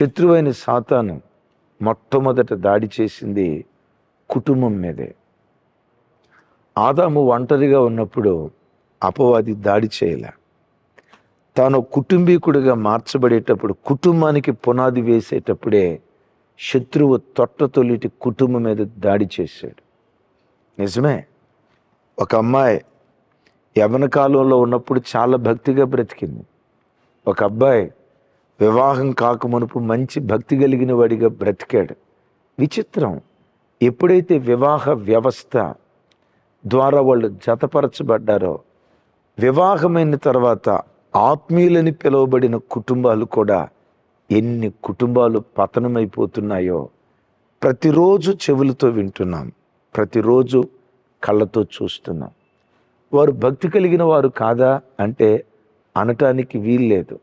శత్రువైన సాతాను మొట్టమొదట దాడి చేసింది కుటుంబం మీదే. ఆదాము ఒంటరిగా ఉన్నప్పుడు అపవాది దాడి చేయలే. తాను కుటుంబీకుడిగా మార్చబడేటప్పుడు, కుటుంబానికి పునాది వేసేటప్పుడే శత్రువు తొట్టతొలిటి కుటుంబం మీద దాడి చేశాడు. నిజమే, ఒక అమ్మాయి యవ్వన కాలంలో ఉన్నప్పుడు చాలా భక్తిగా బ్రతికింది. ఒక అబ్బాయి వివాహం కాకమునుపు మంచి భక్తి కలిగిన వాడిగా బ్రతికాడు. విచిత్రం, ఎప్పుడైతే వివాహ వ్యవస్థ ద్వారా వాళ్ళు జతపరచబడ్డారో, వివాహమైన తర్వాత ఆత్మీయులని పిలువబడిన కుటుంబాలు కూడా ఎన్ని కుటుంబాలు పతనమైపోతున్నాయో ప్రతిరోజు చెవులతో వింటున్నాం, ప్రతిరోజు కళ్ళతో చూస్తున్నాం. వారు భక్తి కలిగిన వారు కాదా అంటే అనటానికి వీల్లేదు.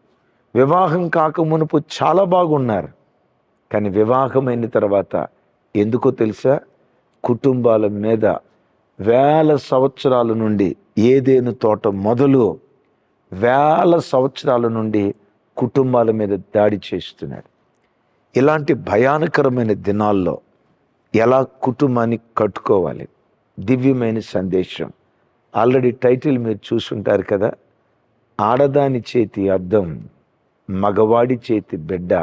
వివాహం కాకమునుపు చాలా బాగున్నారు, కానీ వివాహమైన తర్వాత ఎందుకో తెలుసా, కుటుంబాల మీద వేల సంవత్సరాల నుండి, ఏదేను తోట మొదలు వేల సంవత్సరాల నుండి కుటుంబాల మీద దాడి చేస్తున్నాడు. ఇలాంటి భయానకరమైన దినాల్లో ఎలా కుటుంబాన్ని కట్టుకోవాలి, దివ్యమైన సందేశం. ఆల్రెడీ టైటిల్ మీరు చూసుంటారు కదా, ఆడదాని చేతి అద్దం మగవాడి చేతి బిడ్డ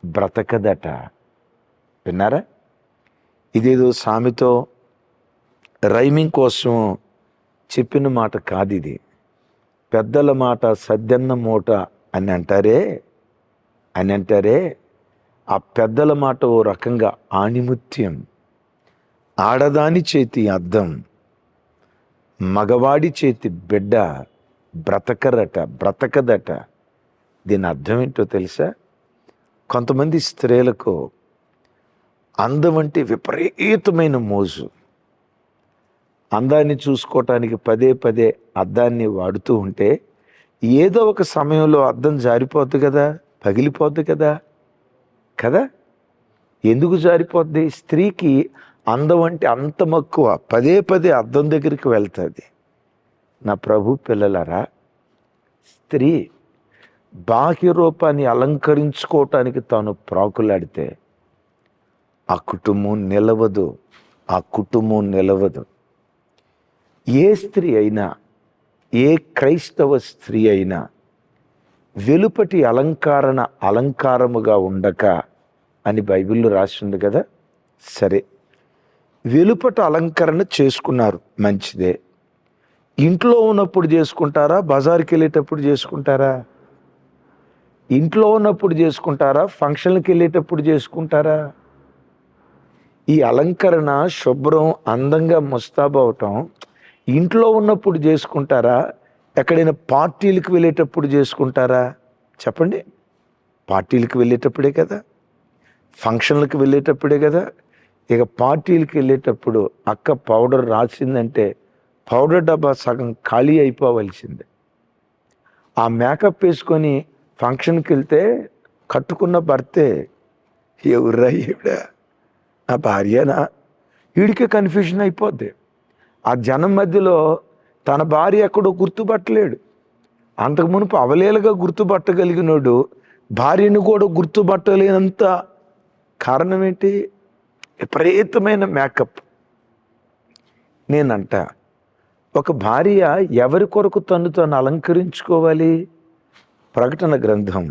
బ్రతకదట. విన్నారా? ఇదేదో సామెతో రైమింగ్ కోసం చెప్పిన మాట కాదు ఇది. పెద్దల మాట సద్దెన్న మూట అని అంటారే, ఆ పెద్దల మాట ఓ రకంగా ఆణిముత్యం. ఆడదాని చేతి అద్దం మగవాడి చేతి బిడ్డ బ్రతకదట. దీని అర్థం ఏంటో తెలుసా? కొంతమంది స్త్రీలకు అందం అంటే విపరీతమైన మోజు. అందాన్ని చూసుకోవటానికి పదే పదే అద్దాన్ని వాడుతూ ఉంటే ఏదో ఒక సమయంలో అద్దం జారిపోద్ది కదా, పగిలిపోద్ది కదా. ఎందుకు జారిపోద్ది? స్త్రీకి అందం అంటే అంత మక్కువ, పదే పదే అద్దం దగ్గరికి వెళ్తుంది. నా ప్రభు పిల్లలారా, స్త్రీ బాహ్య రూపాన్ని అలంకరించుకోవటానికి తాను ప్రాకులాడితే ఆ కుటుంబం నిలవదు. ఏ స్త్రీ అయినా, ఏ క్రైస్తవ స్త్రీ అయినా వెలుపటి అలంకారముగా ఉండక అని బైబిల్లో రాసింది కదా. సరే, వెలుపట అలంకరణ చేసుకున్నారు, మంచిదే. ఇంట్లో ఉన్నప్పుడు చేసుకుంటారా, బజార్కి వెళ్ళేటప్పుడు చేసుకుంటారా? ఇంట్లో ఉన్నప్పుడు చేసుకుంటారా, ఫంక్షన్కి వెళ్ళేటప్పుడు చేసుకుంటారా? ఈ అలంకరణ, శుభ్రం, అందంగా ముస్తాబవటం ఇంట్లో ఉన్నప్పుడు చేసుకుంటారా, ఎక్కడైనా పార్టీలకు వెళ్ళేటప్పుడు చేసుకుంటారా? చెప్పండి. పార్టీలకు వెళ్ళేటప్పుడే కదా, ఫంక్షన్లకు వెళ్ళేటప్పుడే కదా. ఇక పార్టీలకు వెళ్ళేటప్పుడు అక్క పౌడర్ రాసిందంటే పౌడర్ డబ్బా సగం ఖాళీ అయిపోవలసిందే. ఆ మేకప్ వేసుకొని ఫంక్షన్కి వెళ్తే కట్టుకున్న భర్తే ఎవర్రా ఈవిడ, నా భార్యనా? వీడికే కన్ఫ్యూజన్ అయిపోద్ది. ఆ జనం మధ్యలో తన భార్య ఎక్కడో గుర్తుపట్టలేడు. అంతకు మునుపు అవలేలుగా గుర్తుపట్టగలిగినోడు భార్యను కూడా గుర్తుపట్టలేనంత కారణం ఏంటి? విపరీతమైన మేకప్. నేనంట, ఒక భార్య ఎవరి కొరకు తను అలంకరించుకోవాలి? ప్రకటన గ్రంథం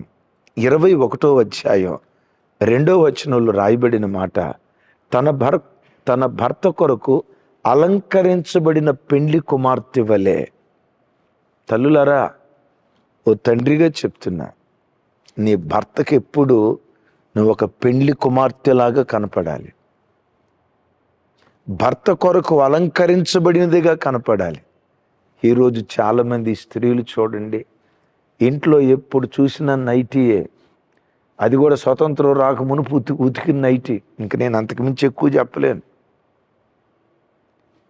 21వ అధ్యాయం 2వ వచనంలో రాయబడిన మాట, తన భర్త కొరకు అలంకరించబడిన పెండ్లి కుమార్తె వలె. తల్లులారా, ఓ తండ్రిగా చెప్తున్నా, నీ భర్తకి ఎప్పుడు నువ్వు ఒక పెండ్లి కుమార్తెలాగా కనపడాలి. భర్త కొరకు అలంకరించబడినదిగా కనపడాలి. ఈరోజు చాలామంది స్త్రీలు చూడండి, ఇంట్లో ఎప్పుడు చూసినా నైటీయే. అది కూడా స్వతంత్రం రాక మునుపు ఉతికిన నైటీ. ఇంక నేను అంతకుమించి ఎక్కువ చెప్పలేను.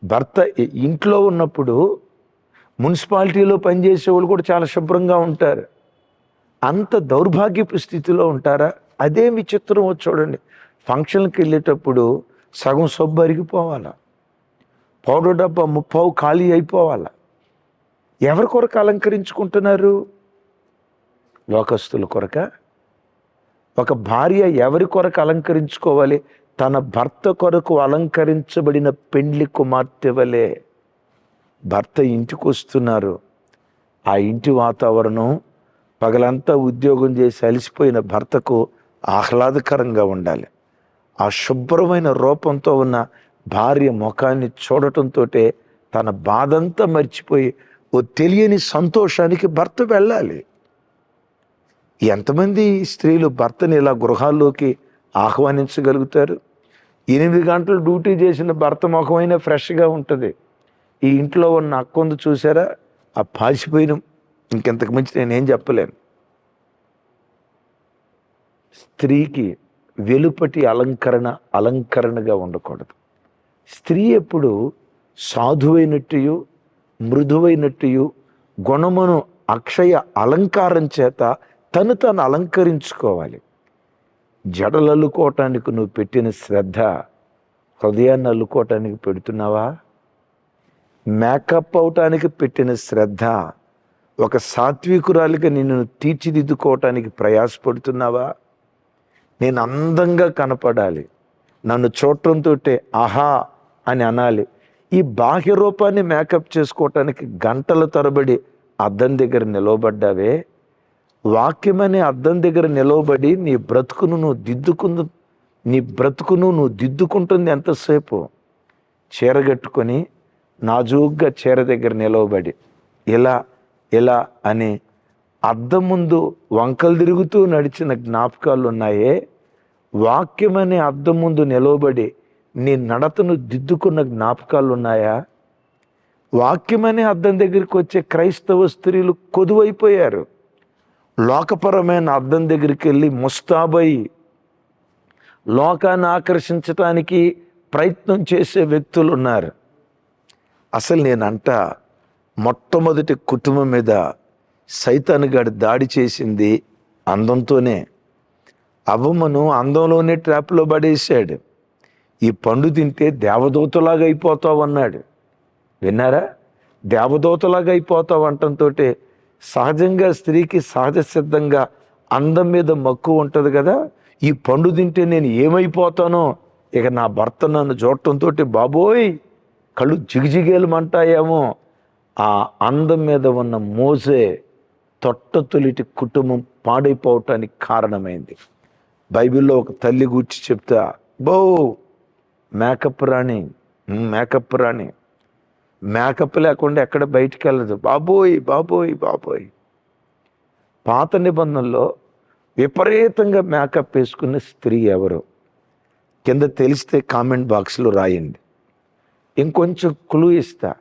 భర్త ఇంట్లో ఉన్నప్పుడు మున్సిపాలిటీలో పనిచేసే వాళ్ళు కూడా చాలా శుభ్రంగా ఉంటారు. అంత దౌర్భాగ్యపు స్థితిలో ఉంటారా? అదే విచిత్రం చూడండి, ఫంక్షన్కి వెళ్ళేటప్పుడు సగం సబ్బు అరిగిపోవాలా, పౌడర్ డబ్బా ముప్పావు ఖాళీ అయిపోవాలా. ఎవరి కొరకు అలంకరించుకుంటున్నారు? లోకస్తుల కొరక? ఒక భార్య ఎవరి కొరకు అలంకరించుకోవాలి? తన భర్త కొరకు అలంకరించబడిన పెండ్లి కుమార్తె వలె. భర్త ఇంటికి వస్తున్నారు, ఆ ఇంటి వాతావరణం పగలంతా ఉద్యోగం చేసి అలసిపోయిన భర్తకు ఆహ్లాదకరంగా ఉండాలి. ఆ శుభ్రమైన రూపంతో ఉన్న భార్య ముఖాన్ని చూడటంతో తన బాధంతా మర్చిపోయి ఓ తెలియని సంతోషానికి భర్త వెళ్ళాలి. ఎంతమంది స్త్రీలు భర్తని ఇలా గృహాల్లోకి ఆహ్వానించగలుగుతారు? 8 గంటలు డ్యూటీ చేసిన భర్త ముఖమైనా ఫ్రెష్గా ఉంటుంది. ఈ ఇంట్లో ఉన్న అక్కందు చూసారా, ఆ పాసిపోయిన, ఇంకెంతకు మించి నేనేం చెప్పలేను. స్త్రీకి వెలుపటి అలంకరణగా ఉండకూడదు. స్త్రీ ఎప్పుడు సాధువైనట్టు, మృదువైనట్టు, గుణమును అక్షయ అలంకారం చేత తను అలంకరించుకోవాలి. జడలు అల్లుకోవటానికి నువ్వు పెట్టిన శ్రద్ధ హృదయాన్ని అల్లుకోవటానికి పెడుతున్నావా? మేకప్ అవటానికి పెట్టిన శ్రద్ధ ఒక సాత్వికురాలిగా నిన్ను తీర్చిదిద్దుకోవటానికి ప్రయాసపడుతున్నావా? నేను అందంగా కనపడాలి, నన్ను చూడటంతో ఆహా అని అనాలి. ఈ బాహ్య రూపాన్ని మేకప్ చేసుకోవటానికి గంటల తరబడి అద్దం దగ్గర నిలవబడ్డావే. వాక్యమనే అద్దం దగ్గర నిలవబడి నీ బ్రతుకును నువ్వు దిద్దుకుంటుంది ఎంతసేపు? చీరగట్టుకొని నాజూగ్గా చీర దగ్గర నిలవబడి ఇలా అని అద్దం ముందు వంకలు తిరుగుతూ నడిచిన జ్ఞాపకాలు ఉన్నాయే. వాక్యమనే అద్దం ముందు నిలవబడి నీ నడతను దిద్దుకున్న జ్ఞాపకాలు ఉన్నాయా? వాక్యమనే అద్దం దగ్గరికి వచ్చే క్రైస్తవ స్త్రీలు కొదువైపోయారు. లోకపరమైన అద్దం దగ్గరికి వెళ్ళి ముస్తాబై లోకాన్ని ఆకర్షించటానికి ప్రయత్నం చేసే వ్యక్తులు ఉన్నారు. అసలు నేనంట మొట్టమొదటి కుటుంబం మీద సైతాను గాడు దాడి చేసింది అందంతోనే. అవ్వమ్మను అందంలోనే ట్రాప్లో పడేశాడు. ఈ పండు తింటే దేవదూతలాగా అయిపోతావు అన్నాడు. విన్నారా? దేవదూతలాగా అయిపోతావు అంటంతో సహజంగా స్త్రీకి సహజ సిద్ధంగా అందం మీద మక్కువ ఉంటుంది కదా. ఈ పండు తింటే నేను ఏమైపోతానో, ఇక నా భర్త నన్ను చూడటంతో బాబోయ్ కళ్ళు జిగిజిగేలమంటాయేమో. ఆ అందం మీద ఉన్న మోజే తొట్టతొలిటి కుటుంబం పాడైపోవటానికి కారణమైంది. బైబిల్లో ఒక తల్లి గూర్చి చెప్తా, మేకప్ రాణి మేకప్ లేకుండా ఎక్కడ బయటికి వెళ్ళదు. బాబోయ్ బాబోయ్ బాబోయ్. పాత నిబంధనలో విపరీతంగా మేకప్ వేసుకున్న స్త్రీ ఎవరు? కింద తెలిస్తే కామెంట్ బాక్స్లో రాయండి. ఇంకొంచెం క్లూ ఇస్తా.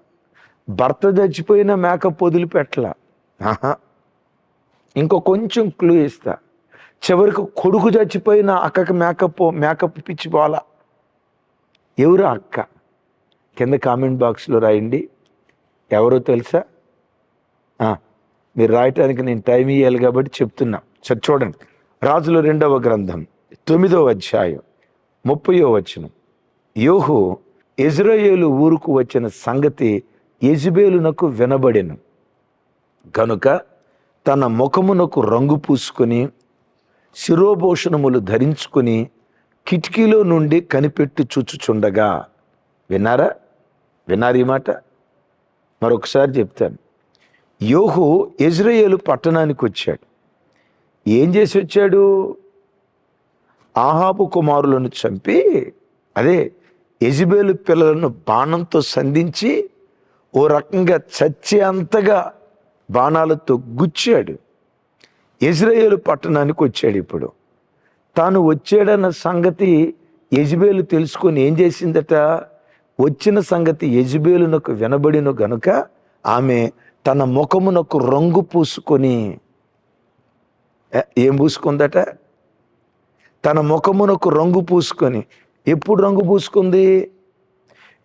భర్త చచ్చిపోయిన మేకప్ వదిలిపెట్టలా. ఇంకో కొంచెం క్లూ ఇస్తా. చివరికి కొడుకు చచ్చిపోయిన అక్కకి మేకప్ పిచ్చి పోలా. ఎవరు అక్క? కింద కామెంట్ బాక్స్లో రాయండి. ఎవరో తెలుసా? మీరు రాయటానికి నేను టైం ఇవ్వాలి కాబట్టి చెప్తున్నా. సరే చూడండి, రాజుల 2వ గ్రంథం 9వ అధ్యాయం 30వ వచనం. యోహు యెజ్రెయేలు ఊరుకు వచ్చిన సంగతి యెజెబెలునకు వినబడెను గనుక తన ముఖమునకు రంగు పూసుకొని శిరోభూషణములు ధరించుకొని కిటికీలో నుండి కనిపెట్టి చూచుచుండగా. విన్నారు ఈ మాట? మరొకసారి చెప్తాను. యోహు యెజ్రెయేలు పట్టణానికి వచ్చాడు. ఏం చేసి వచ్చాడు? ఆహాబు కుమారులను చంపి, అదే యెజెబెలు పిల్లలను బాణంతో సంధించి ఓ రకంగా చచ్చే అంతగా బాణాలతో గుచ్చాడు. యెజ్రెయేలు పట్టణానికి వచ్చాడు. ఇప్పుడు తాను వచ్చాడన్న సంగతి యెజెబెలు తెలుసుకొని ఏం చేసిందట? వచ్చిన సంగతి యెజెబెలునకు వినబడిన గనుక ఆమె తన ముఖమునకు రంగు పూసుకొని, ఏం పూసుకుందట? తన ముఖమునకు రంగు పూసుకొని. ఎప్పుడు రంగు పూసుకుంది?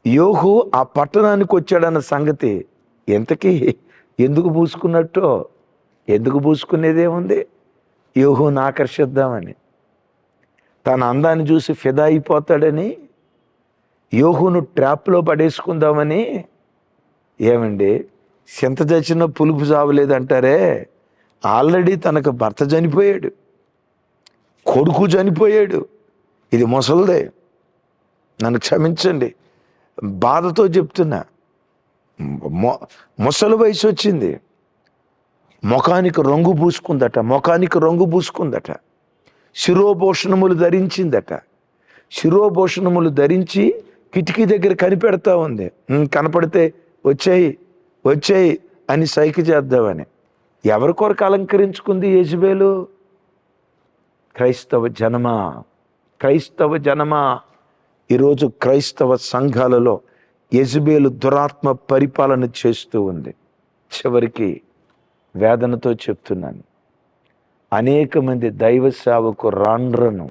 యోహు ఆ పట్టణానికి వచ్చాడన్న సంగతి ఎంతకీ ఎందుకు పూసుకున్నట్టో? ఎందుకు పూసుకునేదేముంది? యోహును ఆకర్షిద్దామని, తన అందాన్ని చూసి ఫిదా అయిపోతాడని, యోహును ట్రాప్లో పడేసుకుందామని. ఏమండి, సింత చచ్చిన పులుపు చావలేదంటారే, ఆల్రెడీ తనకు భర్త చనిపోయాడు. కొడుకు చనిపోయాడు. ఇది ముసలిదే, నన్ను క్షమించండి, బాధతో చెప్తున్నా. ముసలి వయసు వచ్చింది, ముఖానికి రంగు పూసుకుందట, శిరోభూషణములు ధరించిందట. శిరోభూషణములు ధరించి కిటికీ దగ్గర కనిపెడతా ఉంది. కనపడితే వచ్చాయి అని సైగ చేద్దామని. ఎవరి కొరకు అలంకరించుకుంది యెజబేలు? క్రైస్తవ జనమా, ఈరోజు క్రైస్తవ సంఘాలలో యెజబేలు దురాత్మ పరిపాలన చేస్తూ ఉంది. చివరికి వేదనతో చెప్తున్నాను, అనేక మంది దైవ సేవకు రాండ్రను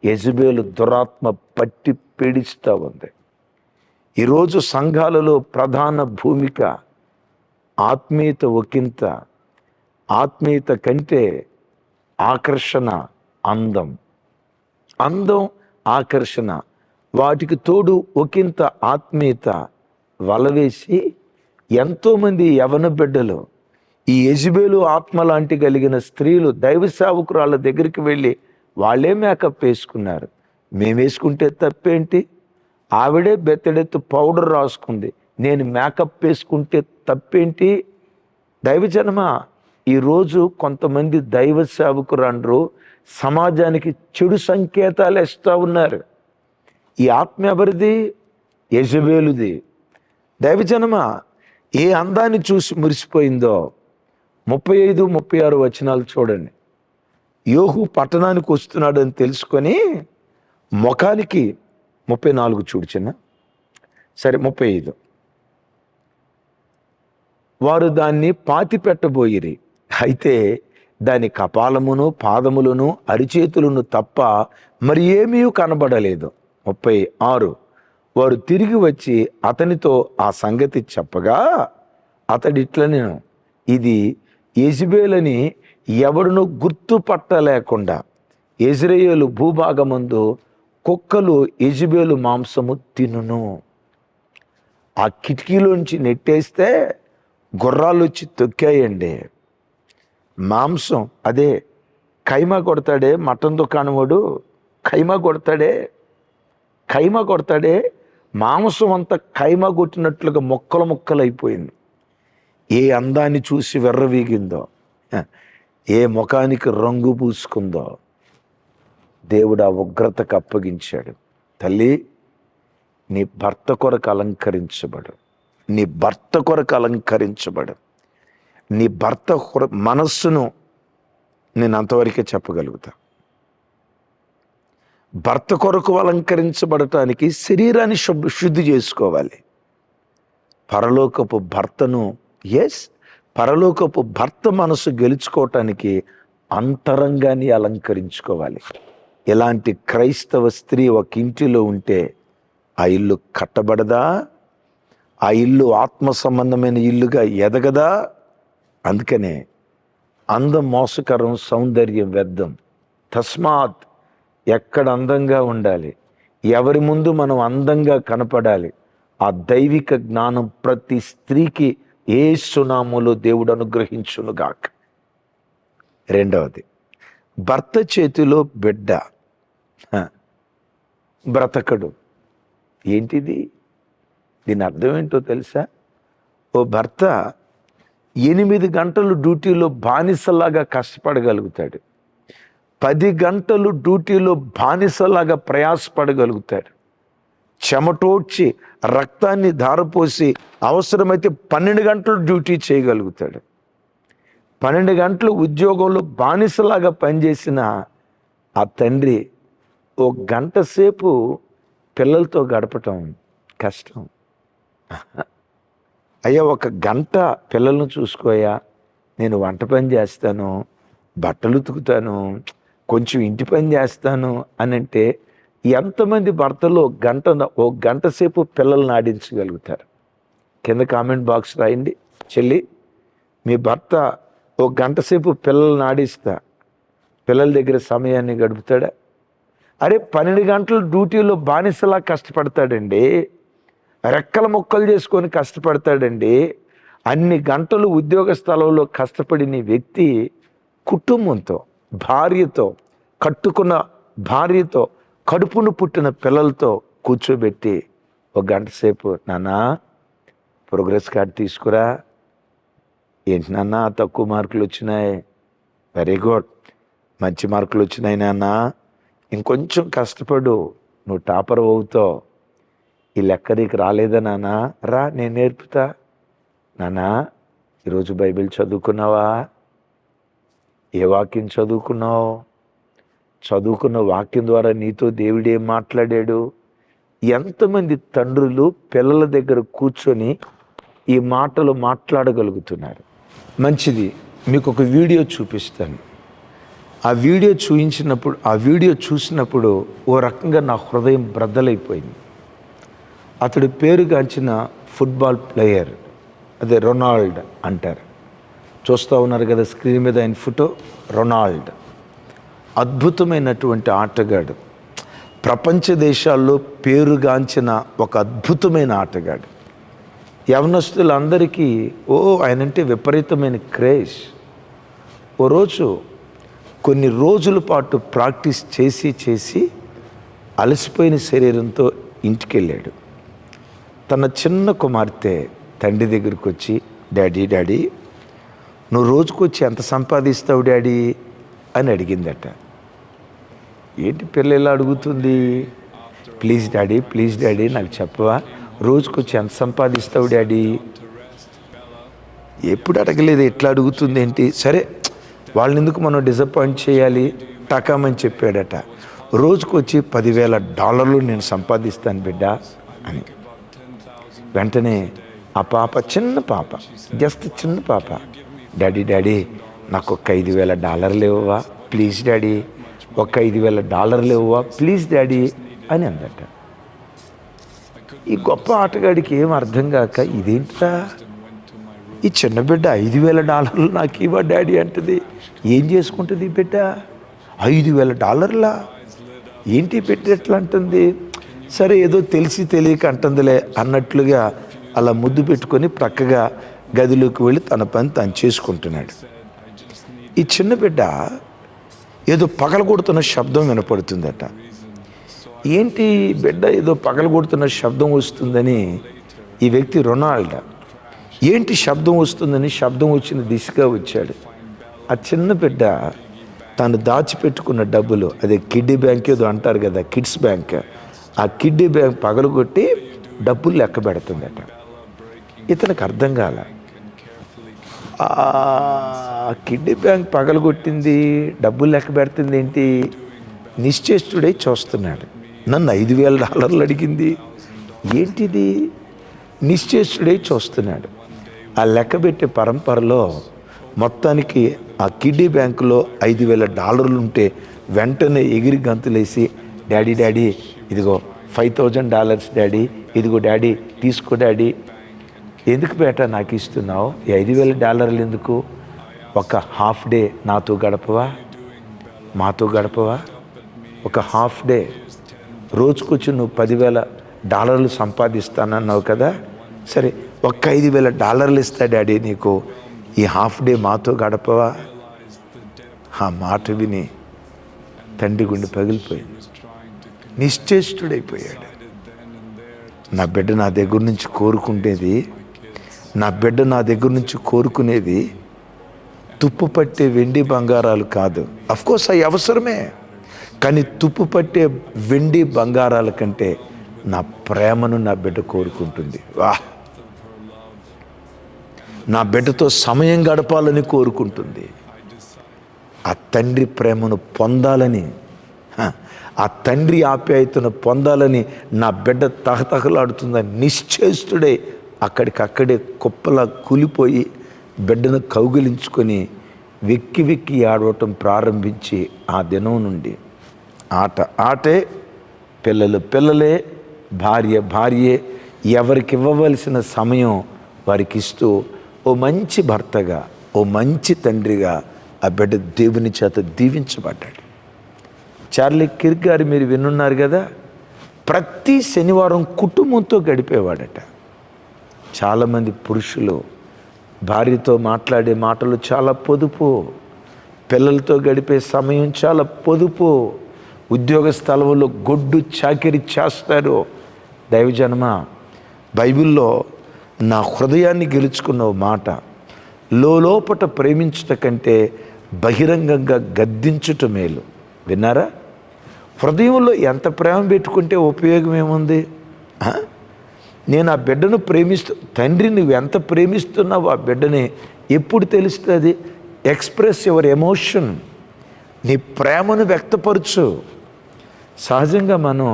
యెజబేలు దురాత్మ పట్టి పీడిస్తూ ఉంది. ఈరోజు సంఘాలలో ప్రధాన భూమిక ఆత్మీయత ఒకంత, ఆత్మీయత కంటే ఆకర్షణ, అందం, ఆకర్షణ, వాటికి తోడు ఒకంత ఆత్మీయత వలవేసి ఎంతోమంది యవన బిడ్డలు ఈ యెజబేలు ఆత్మ లాంటి కలిగిన స్త్రీలు దైవ సేవకురాళ్ళ దగ్గరికి వెళ్ళి వాళ్ళే మేకప్ వేసుకున్నారు. మేము వేసుకుంటే తప్పేంటి? ఆవిడే బెత్తడెత్తు పౌడర్ రాసుకుంది, నేను మేకప్ వేసుకుంటే తప్పేంటి? దైవజనమా, ఈరోజు కొంతమంది దైవ సేవకురాండ్రు సమాజానికి చెడు సంకేతాలు ఇస్తూ ఉన్నారు. ఈ ఆత్మ ఎవరిది? యెజబేలుది. దైవజనమా, ఏ అందాన్ని చూసి మురిసిపోయిందో 35, 36 వచనాలు చూడండి. యోహు పట్టణానికి వస్తున్నాడు అని తెలుసుకొని ముఖానికి 34 చూడు చిన్న, సరే 35, వారు దాన్ని పాతి పెట్టబోయిరి, అయితే దాని కపాలమును పాదములను అరిచేతులను తప్ప మరి ఏమీ కనబడలేదు. 36, వారు తిరిగి వచ్చి అతనితో ఆ సంగతి చెప్పగా అతడిట్లనెను, ఇది యెజబేలని ఎవడును గుర్తుపట్టలేకుండా యెజ్రెయేలు భూభాగమందు కుక్కలు యెజబేలు మాంసము తినును. ఆ కిటికీలోంచి నెట్టేస్తే గుర్రాలు వచ్చి తొక్కాయండి. మాంసం అదే కైమా కొడతాడే మటన్ దుకాణం వాడు, కైమా కొడతాడే మాంసం అంతా కైమా కొట్టినట్లుగా ముక్కలు అయిపోయింది. ఏ అందాన్ని చూసి వెర్రవీగిందో, ఏ ముఖానికి రంగు పూసుకుందో దేవుడు ఆ ఉగ్రతకు అప్పగించాడు. తల్లి, నీ భర్త కొరకు అలంకరించబడు, నీ భర్త మనస్సును నేను అంతవరకే చెప్పగలుగుతా. భర్త కొరకు అలంకరించబడటానికి శరీరాన్ని శుద్ధి చేసుకోవాలి. పరలోకపు భర్త మనసు గెలుచుకోవటానికి అంతరంగాన్ని అలంకరించుకోవాలి. ఇలాంటి క్రైస్తవ స్త్రీ ఒక ఇంటిలో ఉంటే ఆ ఇల్లు కట్టబడదా? ఆ ఇల్లు ఆత్మ సంబంధమైన ఇల్లుగా ఎదగదా? అందుకనే అందం మోసకరం, సౌందర్యం వ్యర్థం. తస్మాత్ ఎక్కడ అందంగా ఉండాలి, ఎవరి ముందు మనం అందంగా కనపడాలి. ఆ దైవిక జ్ఞానం ప్రతి స్త్రీకి యేసు నామములో దేవుడు అనుగ్రహించునుగాక. రెండవది, భర్త చేతిలో బిడ్డ బ్రతకడు. ఏంటిది? దీని అర్థం ఏంటో తెలుసా? ఓ భర్త 8 గంటలు డ్యూటీలో బానిసలాగా కష్టపడగలుగుతాడు, 10 గంటలు డ్యూటీలో బానిసలాగా ప్రయాసపడగలుగుతాడు, చెమటోడ్చి రక్తాన్ని ధారపోసి అవసరమైతే 12 గంటలు డ్యూటీ చేయగలుగుతాడు. 12 గంటలు ఉద్యోగంలో బానిసలాగా పనిచేసిన ఆ తండ్రి ఓ గంట సేపు పిల్లలతో గడపటం కష్టం. అయ్యా, 1 గంట పిల్లలను చూసుకోయా, నేను వంట పని చేస్తాను, బట్టలు ఉతుకుతాను, కొంచెం ఇంటి పని చేస్తాను అని అంటే ఎంతమంది భర్తలు 1 గంట సేపు పిల్లల్ని ఆడించగలుగుతారు? కింద కామెంట్ బాక్స్ రాయండి. చెల్లి, మీ భర్త 1 గంట సేపు పిల్లల్ని ఆడిస్తా పిల్లల దగ్గర సమయాన్ని గడుపుతాడా? అరే, 12 గంటలు డ్యూటీలో బానిసలా కష్టపడతాడండి, రెక్కల ముక్కలు చేసుకొని కష్టపడతాడండి. అన్ని గంటలు ఉద్యోగ స్థలంలో కష్టపడిన వ్యక్తి కుటుంబంతో భార్యతో, కట్టుకున్న భార్యతో, కడుపును పుట్టిన పిల్లలతో కూర్చోబెట్టి ఒక గంట సేపు, నాన్నా ప్రోగ్రెస్ కార్డ్ తీసుకురా, ఏంటి నాన్న తక్కువ మార్కులు వచ్చినాయి, వెరీ గుడ్, మంచి మార్కులు వచ్చినాయి నాన్న, ఇంకొంచెం కష్టపడు, నువ్వు టాపర్ అవుతావు, ఈ లెక్క నీకు రాలేదా నాన్న, రా నేను నేర్పుతా, నాన్న ఈరోజు బైబిల్ చదువుకున్నావా, ఏ వాక్యం చదువుకున్నావు, చదువుకున్న వాక్యం ద్వారా నీతో దేవుడు ఏం మాట్లాడాడు. ఎంతమంది తండ్రులు పిల్లల దగ్గర కూర్చొని ఈ మాటలు మాట్లాడగలుగుతున్నారు? మంచిది, మీకు ఒక వీడియో చూపిస్తాను. ఆ వీడియో చూసినప్పుడు ఓ రకంగా నా హృదయం బ్రద్దలైపోయింది. అతడి పేరుగాంచిన ఫుట్బాల్ ప్లేయర్, అదే రొనాల్డ్ అంటారు, చూస్తూ ఉన్నారు కదా స్క్రీన్ మీద ఆయన ఫోటో. రొనాల్డ్ అద్భుతమైనటువంటి ఆటగాడు, ప్రపంచ దేశాల్లో పేరుగాంచిన ఒక అద్భుతమైన ఆటగాడు. యవనస్తులందరికీ ఆయనంటే విపరీతమైన క్రేజ్. ఓ రోజు కొన్ని రోజుల పాటు ప్రాక్టీస్ చేసి అలసిపోయిన శరీరంతో ఇంటికి వెళ్ళాడు. తన చిన్న కుమార్తె తండ్రి దగ్గరికి వచ్చి, డాడీ నువ్వు రోజుకొచ్చి ఎంత సంపాదిస్తావు డాడీ అని అడిగిందట. ఏంటి పిల్ల ఇలా అడుగుతుంది, ప్లీజ్ డాడీ నాకు చెప్పవా, రోజుకొచ్చి ఎంత సంపాదిస్తావు డాడీ? ఎప్పుడు అడగలేదు, ఎట్లా అడుగుతుంది ఏంటి? సరే వాళ్ళని ఎందుకు మనం డిసప్పాయింట్ చేయాలి, టకామని చెప్పాడట. రోజుకొచ్చి $10,000 నేను సంపాదిస్తాను బిడ్డ అని. వెంటనే ఆ పాప, చిన్న పాప, జస్ట్ చిన్న పాప, డాడీ నాకు ఒక $5,000 ఇవ్వవా ప్లీజ్ డాడీ, ఒక $5,000 ఇవ్వవా ప్లీజ్ డాడీ అని అందట. ఈ గొప్ప ఆటగాడికి ఏం అర్థం కాక, ఇదేంటా ఈ చిన్న బిడ్డ $5,000 నాకు ఇవ్వ డాడీ అంటుంది, ఏం చేసుకుంటుంది ఈ బిడ్డ? $5,000 ఏంటి బిడ్డ ఎట్లా అంటుంది? సరే ఏదో తెలిసి తెలియక అంటుందిలే అన్నట్లుగా అలా ముద్దు పెట్టుకొని ప్రక్కగా గదిలోకి వెళ్ళి తన పని తను చేసుకుంటున్నాడు. ఈ చిన్న బిడ్డ ఏదో పగలగొడుతున్న శబ్దం వినపడుతుందట. ఏంటి బిడ్డ ఏదో పగలగొడుతున్న శబ్దం వస్తుందని ఈ వ్యక్తి రొనాల్డ్ ఏంటి శబ్దం వస్తుందని శబ్దం వచ్చిన దిశగా వచ్చాడు. ఆ చిన్న బిడ్డ తను దాచిపెట్టుకున్న డబ్బులు, అదే కిడ్డీ బ్యాంక్ ఏదో అంటారు కదా, కిడ్స్ బ్యాంక్, ఆ కిడ్డీ బ్యాంక్ పగలగొట్టి డబ్బులు లెక్క పెడుతుందట. ఇతనికి అర్థం కాల, కిడ్నీ బ్యాంక్ పగలగొట్టింది డబ్బులు లెక్క పెడుతుంది ఏంటి? నిశ్చేష్టుడై చూస్తున్నాడు. నన్ను $5,000 అడిగింది ఏంటిది? నిశ్చేష్టుడై చూస్తున్నాడు. ఆ లెక్క పెట్టే పరంపరలో మొత్తానికి ఆ కిడ్నీ బ్యాంకులో $5,000 ఉంటే వెంటనే ఎగిరి గంతులేసి, డాడీ ఇదిగో $5,000 డాడీ, ఇదిగో డాడీ తీసుకో డాడీ. ఎందుకు బేట నాకు ఇస్తున్నావు? ఈ $5,000 ఎందుకు? ఒక హాఫ్ డే నాతో గడపవా, మాతో గడపవా? ఒక హాఫ్ డే, రోజుకొచ్చి నువ్వు $10,000 సంపాదిస్తానన్నావు కదా, సరే ఒక $5,000 ఇస్తా డాడీ నీకు, ఈ హాఫ్ డే మాతో గడపవా? ఆ మాట విని తండ్రి గుండె పగిలిపోయింది, నిశ్చేష్టుడైపోయాడు. నా బిడ్డ నా దగ్గర నుంచి కోరుకునేది, నా బిడ్డ నా దగ్గర నుంచి కోరుకునేది తుప్పు పట్టే వెండి బంగారాలు కాదు. అఫ్కోర్స్ అవి అవసరమే, కానీ తుప్పు పట్టే వెండి బంగారాల కంటే నా ప్రేమను నా బిడ్డ కోరుకుంటుంది. నా బిడ్డతో సమయం గడపాలని కోరుకుంటుంది. ఆ తండ్రి ప్రేమను పొందాలని, ఆ తండ్రి ఆప్యాయతను పొందాలని నా బిడ్డ తహతహలాడుతుందని నిశ్చేష్టుడే అక్కడికక్కడే కుప్పలా కూలిపోయి బిడ్డను కౌగిలించుకొని వెక్కి వెక్కి ఆడవటం ప్రారంభించి ఆ దినం నుండి ఆటే, పిల్లలు పిల్లలే, భార్య భార్యే, ఎవరికి ఇవ్వవలసిన సమయం వారికి ఇస్తూ ఓ మంచి భర్తగా, ఓ మంచి తండ్రిగా ఆ బిడ్డ దేవుని చేత దీవించబడ్డాడు. చార్లీ కిర్క్ గారు మీరు వినున్నారు కదా, ప్రతి శనివారం కుటుంబంతో గడిపేవాడట. చాలామంది పురుషులు భార్యతో మాట్లాడే మాటలు చాలా పొదుపు, పిల్లలతో గడిపే సమయం చాలా పొదుపు. ఉద్యోగ స్థలంలో గొడ్డు చాకిరి చేస్తారు. దైవజనమ, బైబిల్లో నా హృదయాన్ని గెలుచుకున్న మాట, లోపట ప్రేమించుట కంటే బహిరంగంగా గద్దించుట మేలు. విన్నారా? హృదయంలో ఎంత ప్రేమ పెట్టుకుంటే ఉపయోగం ఏముంది? నేను ఆ బిడ్డను తండ్రి నువ్వు ఎంత ప్రేమిస్తున్నావు ఆ బిడ్డని ఎప్పుడు తెలుస్తుంది? Express your emotion. నీ ప్రేమను వ్యక్తపరచు. సహజంగా మనం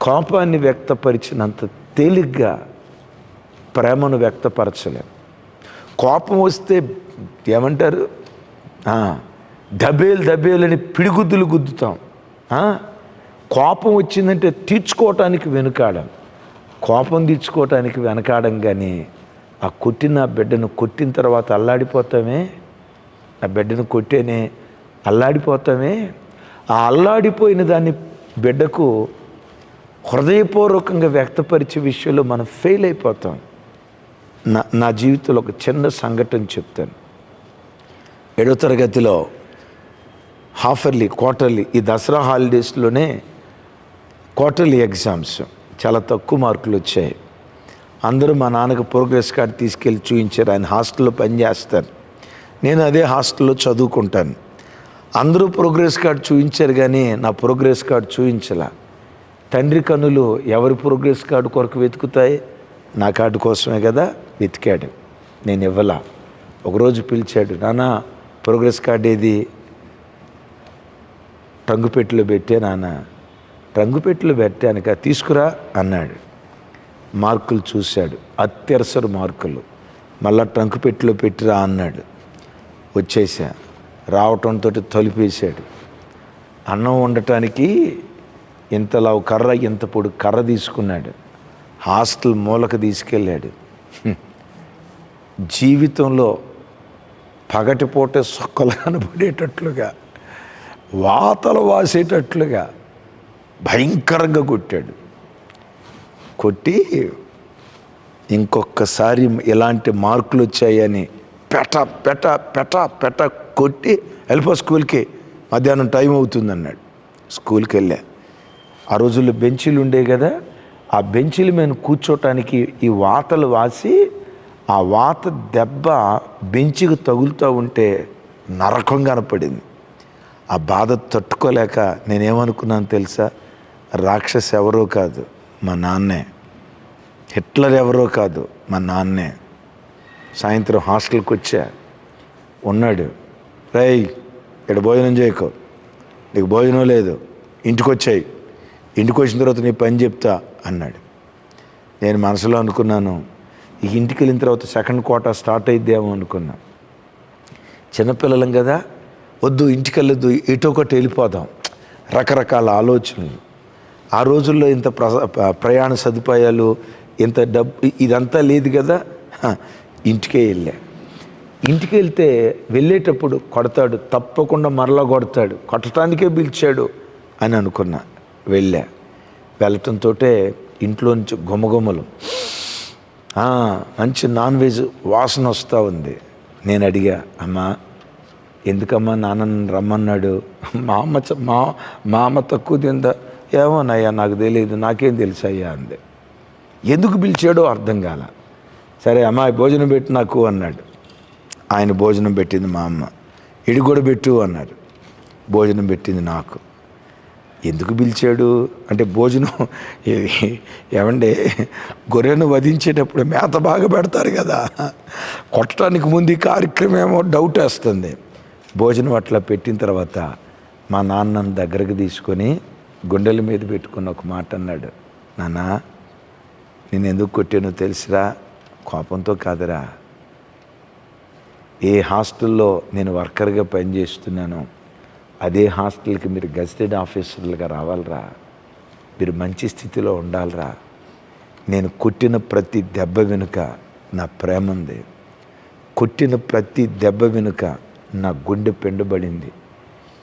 కోపాన్ని వ్యక్తపరిచినంత తేలిగ్గా ప్రేమను వ్యక్తపరచలేం. కోపం వస్తే ఏమంటారు? దబేలని పిడిగుద్దులు గుద్దుతాం. కోపం వచ్చిందంటే తీర్చుకోవటానికి వెనుకాడం. కోపం తీర్చుకోవటానికి వెనకాడం. కానీ ఆ కొట్టిన బిడ్డను కొట్టిన తర్వాత అల్లాడిపోతామే, ఆ బిడ్డను కొట్టేనే అల్లాడిపోతామే. ఆ అల్లాడిపోయిన దాన్ని బిడ్డకు హృదయపూర్వకంగా వ్యక్తపరిచే విషయంలో మనం ఫెయిల్ అయిపోతాం. నా జీవితంలో ఒక చిన్న సంఘటన చెప్తాను. 7వ తరగతిలో హాఫర్లీ, క్వార్టర్లీ, ఈ దసరా హాలిడేస్లోనే క్వార్టర్లీ ఎగ్జామ్స్, చాలా తక్కువ మార్కులు వచ్చాయి. అందరూ మా నాన్నకు ప్రోగ్రెస్ కార్డు తీసుకెళ్ళి చూపించారు. ఆయన హాస్టల్లో పనిచేస్తారు, నేను అదే హాస్టల్లో చదువుకుంటాను. అందరూ ప్రోగ్రెస్ కార్డు చూపించారు కానీ నా ప్రోగ్రెస్ కార్డు చూపించలా. తండ్రి కన్నులు ఎవరి ప్రోగ్రెస్ కార్డు కొరకు వెతుకుతాయి? నా కార్డు కోసమే కదా వెతికాడు. నేను ఇవ్వలా. ఒకరోజు పిలిచాడు, నాన్న ప్రోగ్రెస్ కార్డు ఏది? టంగుపెట్టులో పెట్టే నాన్న. టంగుపెట్టులో పెట్టానుక, తీసుకురా అన్నాడు. మార్కులు చూశాడు, అత్యవసర మార్కులు. మళ్ళా టంగుపెట్టులో పెట్టిరా అన్నాడు. వచ్చేసా. రావటంతో తలుపేశాడు. అన్నం వండటానికి ఇంతలా కర్ర, ఇంత పొడి కర్ర తీసుకున్నాడు. హాస్టల్ మూలకు తీసుకెళ్ళాడు. జీవితంలో పగటిపూట సొక్కలు కనబడేటట్లుగా, వాతలు వాసేటట్లుగా భయంకరంగా కొట్టాడు. కొట్టి ఇంకొకసారి ఇలాంటి మార్కులు వచ్చాయని పెట పెట పెట పెట కొట్టి వెళ్ళిపో స్కూల్కి, మధ్యాహ్నం టైం అవుతుందన్నాడు. స్కూల్కి వెళ్ళా. ఆ రోజుల్లో బెంచీలు ఉండే కదా, ఆ బెంచీల మీద కూర్చోటానికి ఈ వాతలు వాసి, ఆ వాత దెబ్బ బెంచికి తగులుతూ ఉంటే నరకం కనపడింది. ఆ బాధ తట్టుకోలేక నేనేమనుకున్నాను తెలుసా? రాక్షస్ ఎవరో కాదు, మా నాన్నే. హిట్లర్ ఎవరో కాదు, మా నాన్నే. సాయంత్రం హాస్టల్కి వచ్చా. ఉన్నాడు. రేయ్, ఇక్కడ భోజనం చేయకు, నీకు భోజనం లేదు, ఇంటికి వచ్చాయి, ఇంటికి వచ్చిన తర్వాత నీ పని చెప్తా అన్నాడు. నేను మనసులో అనుకున్నాను, ఈ ఇంటికి వెళ్ళిన తర్వాత సెకండ్ క్వార్టర్ స్టార్ట్ అయిద్దేమో అనుకున్నా. చిన్నపిల్లలం కదా, వద్దు ఇంటికి వెళ్ళొద్దు, ఎటో ఒకటి వెళ్ళిపోదాం, రకరకాల ఆలోచనలు. ఆ రోజుల్లో ఇంత ప్రయాణ సదుపాయాలు, ఇంత డబ్బు ఇదంతా లేదు కదా. ఇంటికే వెళ్ళా. ఇంటికి వెళ్తే వెళ్ళేటప్పుడు కొడతాడు, తప్పకుండా మరలా కొడతాడు, కొట్టడానికే పిలిచాడు అని అనుకున్నా. వెళ్ళటంతో ఇంట్లో నుంచి గుమగుమలు, మంచి నాన్ వెజ్ వాసన వస్తూ ఉంది. నేను అడిగా, అమ్మా ఎందుకమ్మా నాన్న రమ్మన్నాడు? మా అమ్మ తక్కువ తిందా? ఏమోనయ్యా నాకు తెలియదు, నాకేం తెలుసు అయ్యా అంది. ఎందుకు పిలిచాడో అర్థం కాల. సరే అమ్మాయి భోజనం పెట్టు నాకు అన్నాడు. ఆయన భోజనం పెట్టింది మా అమ్మ. ఇడి కూడా పెట్టు అన్నాడు. భోజనం పెట్టింది నాకు. ఎందుకు పిలిచాడు అంటే, భోజనం ఏమంటే గొర్రెను వధించేటప్పుడు మేత బాగా పెడతారు కదా, కొట్టడానికి ముందు ఈ కార్యక్రమం ఏమో డౌట్ వేస్తుంది. భోజనం అట్లా పెట్టిన తర్వాత మా నాన్నను దగ్గరకు తీసుకొని గుండెల మీద పెట్టుకుని ఒక మాట అన్నాడు, నాన్న నేను ఎందుకు కొట్టానో తెలుసురా? కోపంతో కాదురా. ఏ హాస్టల్లో నేను వర్కర్గా పనిచేస్తున్నానో అదే హాస్టల్కి మీరు గెజిటెడ్ ఆఫీసర్లుగా రావాలరా, మీరు మంచి స్థితిలో ఉండాలిరా. నేను కొట్టిన ప్రతి దెబ్బ వెనుక నా ప్రేమ ఉంది. కొట్టిన ప్రతి దెబ్బ వెనుక నా గుండె పెండబడింది.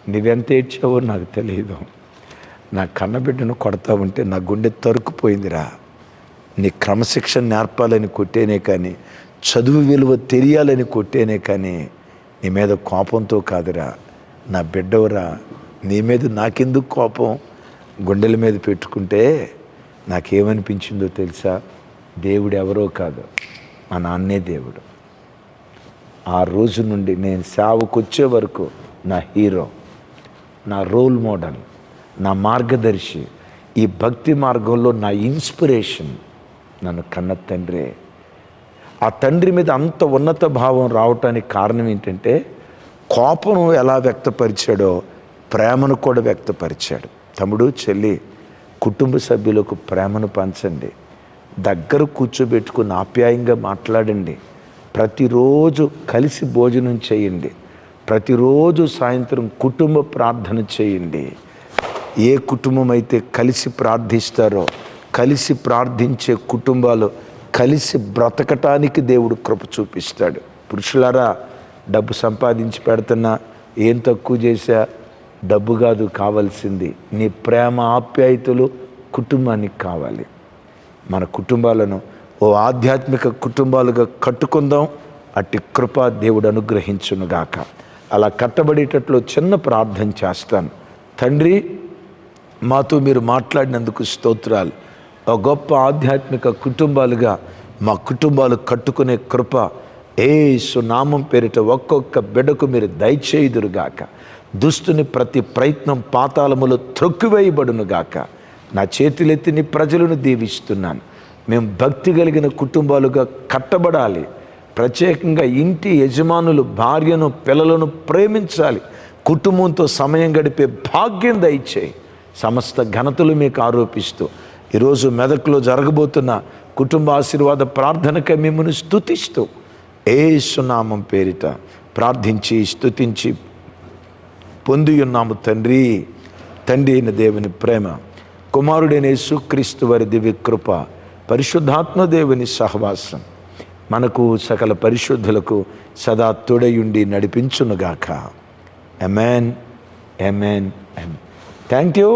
నువ్వెంత ఏడ్చావో నాకు తెలియదు. నా కన్నబిడ్డను కొడతా ఉంటే నా గుండె తరుక్కుపోయిందిరా. నీ క్రమశిక్షణ నేర్పాలని కొట్టేనే కానీ, చదువు విలువ తెలియాలని కొట్టేనే కానీ నీ మీద కోపంతో కాదురా. నా బిడ్డవరా, నీ మీద నాకెందుకు కోపం, గుండెల మీద పెట్టుకుంటే నాకేమనిపించిందో తెలుసా? దేవుడు ఎవరో కాదు, మా నాన్నే దేవుడు. ఆ రోజు నుండి నేను సేవకు వచ్చే వరకు నా హీరో, నా రోల్ మోడల్, నా మార్గదర్శి, ఈ భక్తి మార్గంలో నా ఇన్స్పిరేషన్ నన్ను కన్న తండ్రే. ఆ తండ్రి మీద అంత ఉన్నత భావం రావటానికి కారణం ఏంటంటే, కోపం ఎలా వ్యక్తపరిచాడో ప్రేమను కూడా వ్యక్తపరిచాడు. తమ్ముడు, చెల్లి, కుటుంబ సభ్యులకు ప్రేమను పంచండి, దగ్గర కూర్చోబెట్టుకుని ఆప్యాయంగా మాట్లాడండి, ప్రతిరోజు కలిసి భోజనం చేయండి, ప్రతిరోజు సాయంత్రం కుటుంబ ప్రార్థన చేయండి. ఏ కుటుంబం అయితే కలిసి ప్రార్థిస్తారో, కలిసి ప్రార్థించే కుటుంబాలు కలిసి బ్రతకటానికి దేవుడు కృప చూపిస్తాడు. పురుషులారా, డబ్బు సంపాదించి పెడుతున్నా, ఏం తక్కువ చేశా? డబ్బు కాదు కావాల్సింది, నీ ప్రేమ ఆప్యాయతలు కుటుంబానికి కావాలి. మన కుటుంబాలను ఓ ఆధ్యాత్మిక కుటుంబాలుగా కట్టుకుందాం. అట్టి కృప దేవుడు అనుగ్రహించునుగాక. అలా కట్టబడేటట్లు చిన్న ప్రార్థన చేస్తాను. తండ్రి, మాతో మీరు మాట్లాడినందుకు స్తోత్రాలు. ఒక గొప్ప ఆధ్యాత్మిక కుటుంబాలుగా మా కుటుంబాలు కట్టుకునే కృప యేసు నామం పేరిట ఒక్కొక్క బిడ్డకు మీరు దయచేయుదురుగాక. దుష్టుని ప్రతి ప్రయత్నం పాతాళములో త్రొక్కివేయబడునుగాక. నా చేతులెత్తి నీ ప్రజలను దీవిస్తున్నాను. మేము భక్తి కలిగిన కుటుంబాలుగా కట్టబడాలి. ప్రత్యేకంగా ఇంటి యజమానులు భార్యను పిల్లలను ప్రేమించాలి. కుటుంబంతో సమయం గడిపే భాగ్యం దయచేయి. సమస్త ఘనతలు మీకు ఆరోపిస్తూ ఈరోజు మెదక్లో జరగబోతున్న కుటుంబ ఆశీర్వాద ప్రార్థనకై మిమ్మల్ని స్తుతిస్తూ యేసు నామం పేరిట ప్రార్థించి స్తుతించి పొంది ఉన్నాము తండ్రి. తండ్రి అయిన దేవుని ప్రేమ, కుమారుడైన యేసుక్రీస్తు వారి దివ్య కృప, పరిశుద్ధాత్మ దేవుని సహవాసం మనకు సకల పరిశుద్ధులకు సదా తోడయుండి నడిపించునుగాక. ఆమేన్, ఆమేన్, ఆమేన్. Thank you.